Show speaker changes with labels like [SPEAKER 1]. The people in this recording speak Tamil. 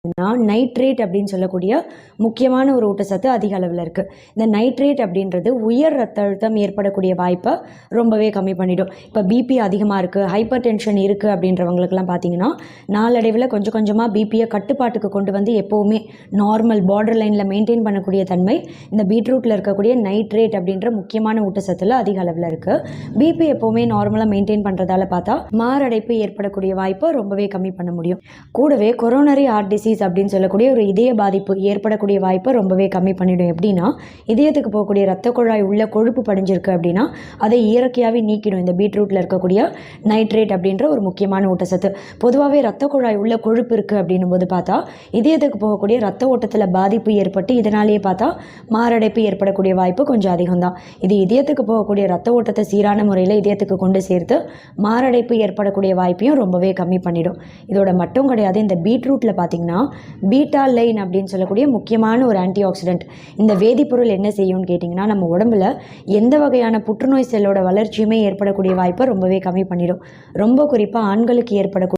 [SPEAKER 1] நைட்ரேட் அப்படின்னு சொல்லக்கூடிய முக்கியமான ஒரு ஊட்டச்சத்து அதிக அளவில் இருக்குது. இந்த நைட்ரேட் அப்படின்றது உயர் ரத்த அழுத்தம் ஏற்படக்கூடிய வாய்ப்பை ரொம்பவே கம்மி பண்ணிடும். இப்போ பிபி அதிகமாக இருக்குது, ஹைப்பர் டென்ஷன் இருக்குது அப்படின்றவங்களுக்குலாம் பார்த்தீங்கன்னா நாளடைவில் கொஞ்சம் கொஞ்சமாக பிபியை கட்டுப்பாட்டுக்கு கொண்டு வந்து எப்போவுமே நார்மல் பார்டர் லைனில் மெயின்டைன் பண்ணக்கூடிய தன்மை இந்த பீட்ரூட்டில் இருக்கக்கூடிய நைட்ரேட் அப்படின்ற முக்கியமான ஊட்டச்சத்தில் அதிக அளவில் இருக்குது. பிபி எப்போவுமே நார்மலாக மெயின்டைன் பண்ணுறதால பார்த்தா மாரடைப்பு ஏற்படக்கூடிய வாய்ப்பை ரொம்பவே கம்மி பண்ண முடியும். கூடவே கொரோனரி ஹார்ட் டிசீஸ் அப்படின்னு சொல்லக்கூடிய ஒரு இதய பாதிப்பு ஏற்படக்கூடிய வாய்ப்பை ரொம்பவே கம்மி பண்ணிடும். எப்படின்னா இதயத்துக்கு போகக்கூடிய ரத்த குழாய் உள்ள கொழுப்பு படிஞ்சிருக்கு அப்படின்னா அதை இயற்கையாகவே நீக்கிடும் இந்த பீட்ரூட்டில் இருக்கக்கூடிய நைட்ரேட் அப்படின்ற ஒரு முக்கியமான ஊட்டச்சத்து. பொதுவாகவே ரத்த குழாய் உள்ள கொழுப்பு இருக்குது அப்படின்னும் போது பார்த்தா இதயத்துக்கு போகக்கூடிய ரத்த ஓட்டத்தில் பாதிப்பு ஏற்பட்டு இதனாலேயே பார்த்தா மாரடைப்பு ஏற்படக்கூடிய வாய்ப்பு கொஞ்சம் அதிகம் தான். இது இதயத்துக்கு போகக்கூடிய ரத்த ஓட்டத்தை சீரான முறையில் இதயத்துக்கு கொண்டு சேர்த்து மாரடைப்பு ஏற்படக்கூடிய வாய்ப்பையும் ரொம்பவே கம்மி பண்ணிடும். இதோட மட்டும் கிடையாது, இந்த பீட்ரூட்டில் பார்த்தீங்கன்னா பீட்டா லைன் அப்படின்னு சொல்லக்கூடிய முக்கியமான ஒரு ஆன்டி ஆக்சிடென்ட். இந்த வேதிப்பொருள் என்ன செய்யும்னு கேட்டிங்கன்னா நம்ம உடம்புல எந்த வகையான புற்றுநோய் செல்லோட வளர்ச்சியுமே ஏற்படக்கூடிய வாய்ப்பை ரொம்பவே கம்மி பண்ணிடும். ரொம்ப குறிப்பாக ஆண்களுக்கு ஏற்படக்கூடிய